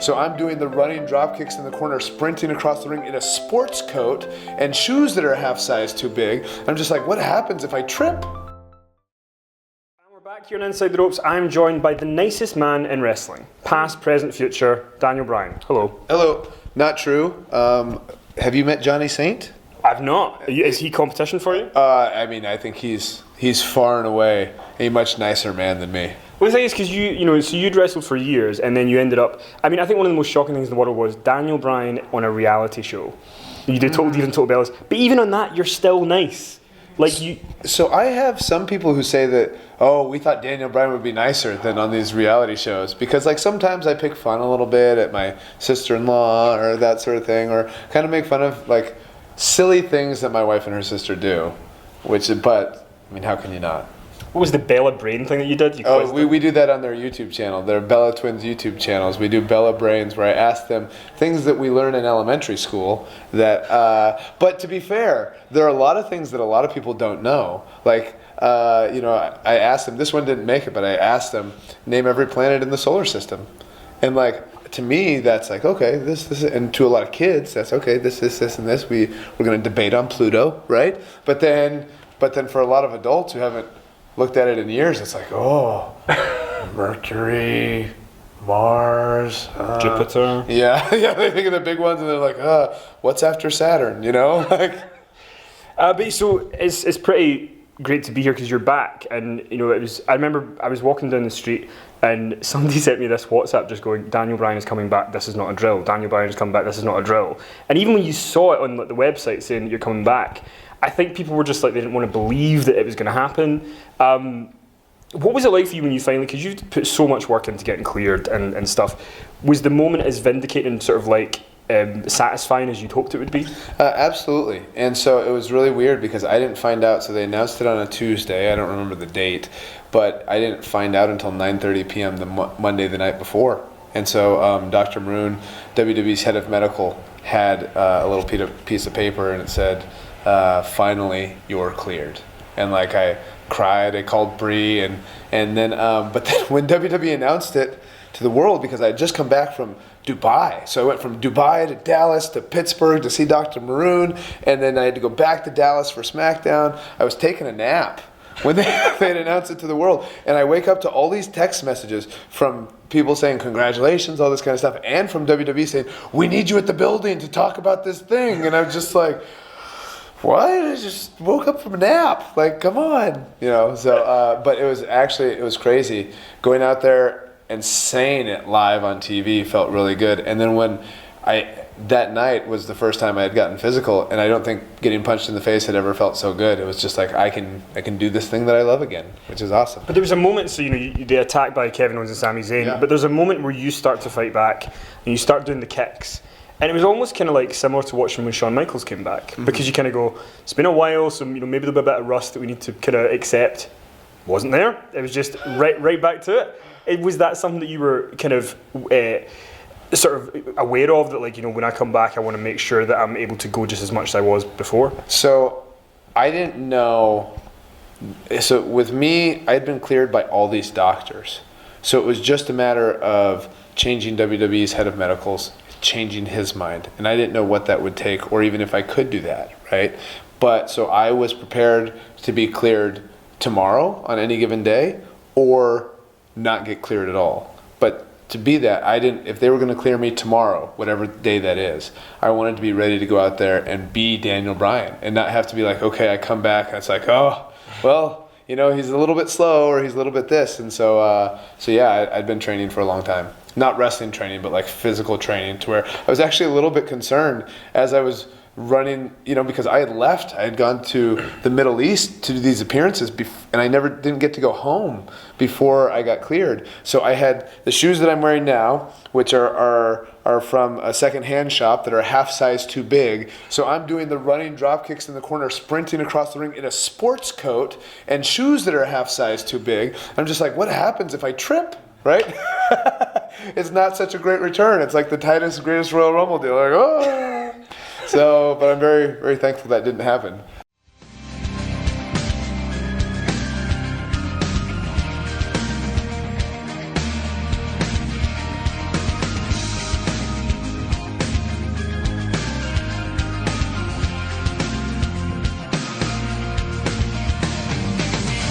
So I'm doing the running drop kicks in the corner, sprinting across the ring in a sports coat and shoes that are a half size too big. I'm just like, what happens if I trip? We're back here on Inside the Ropes. I'm joined by the nicest man in wrestling. Past, present, future, Daniel Bryan. Hello. Hello. Not true. Have you met Johnny Saint? I've not. Is he competition for you? I mean, I think he's far and away a much nicer man than me. Well, the thing is, because so you'd wrestled for years, and then you ended up. I mean, I think one of the most shocking things in the world was Daniel Bryan on a reality show. You did even Total Bellas, but even on that, you're still nice. Like you. So I have some people who say that, oh, we thought Daniel Bryan would be nicer than on these reality shows, because like sometimes I pick fun a little bit at my sister-in-law or that sort of thing, or kind of make fun of like silly things that my wife and her sister do. But I mean, how can you not? What was the Bella Brain thing that you did? We do that on their YouTube channel. Their Bella Twins YouTube channels. We do Bella Brains, where I ask them things that we learn in elementary school. But to be fair, there are a lot of things that a lot of people don't know. Like, I asked them. This one didn't make it, but I asked them, name every planet in the solar system, and like to me, that's like okay, this, and to a lot of kids, that's okay. This, and this. We're going to debate on Pluto, right? But then for a lot of adults who haven't looked at it in years, it's like, oh, Mercury, Mars, Jupiter. Yeah, they think of the big ones, and they're like, what's after Saturn, But so it's pretty great to be here because you're back, and I remember I was walking down the street, and somebody sent me this WhatsApp just going, Daniel Bryan is coming back, this is not a drill. Daniel Bryan is coming back, this is not a drill. And even when you saw it on the website saying that you're coming back, I think people were just like, they didn't want to believe that it was going to happen. What was it like for you when you finally, because you've put so much work into getting cleared and stuff, was the moment as vindicating, sort of like satisfying as you'd hoped it would be? Absolutely. And so it was really weird because I didn't find out, so they announced it on a Tuesday, I don't remember the date, but I didn't find out until 9:30 p.m. the Monday the night before. And so Dr. Maroon, WWE's head of medical, had a little piece of paper, and it said, finally you're cleared. And like I cried, I called Bree, and then but then when WWE announced it to the world, because I had just come back from Dubai, so I went from Dubai to Dallas to Pittsburgh to see Dr. Maroon, and then I had to go back to Dallas for SmackDown. I was taking a nap when they had announced it to the world, and I wake up to all these text messages from people saying congratulations, all this kind of stuff, and from WWE saying, we need you at the building to talk about this thing, and I'm just like, what? I just woke up from a nap. Like, come on, So, but it was crazy going out there and saying it live on TV. Felt really good. And then that night was the first time I had gotten physical, and I don't think getting punched in the face had ever felt so good. It was just like I can do this thing that I love again, which is awesome. But there was a moment, so you get attacked by Kevin Owens and Sami Zayn, yeah. But there's a moment where you start to fight back and you start doing the kicks. And it was almost kind of like similar to watching when Shawn Michaels came back, because you kind of go, it's been a while, so maybe there'll be a bit of rust that we need to kind of accept. Wasn't there? It was just right back to it. Was that something that you were kind of sort of aware of, that like when I come back, I want to make sure that I'm able to go just as much as I was before? So I didn't know. So with me, I had been cleared by all these doctors, so it was just a matter of changing WWE's head of medicals, changing his mind, and I didn't know what that would take, or even if I could do that, right? But so I was prepared to be cleared tomorrow on any given day, or not get cleared at all. But to be that, if they were going to clear me tomorrow, whatever day that is, I wanted to be ready to go out there and be Daniel Bryan, and not have to be like, okay, I come back and it's like, oh, well, he's a little bit slow, or he's a little bit this, and so yeah, I'd been training for a long time. Not wrestling training, but like physical training, to where I was actually a little bit concerned as I was running, because I had left. I had gone to the Middle East to do these appearances, and I didn't get to go home before I got cleared. So I had the shoes that I'm wearing now, which are from a second-hand shop that are a half size too big. So I'm doing the running drop kicks in the corner, sprinting across the ring in a sports coat and shoes that are a half size too big. I'm just like, what happens if I trip? Right? It's not such a great return. It's like the Titus Greatest Royal Rumble deal. Like, oh. So, but I'm very, very thankful that didn't happen.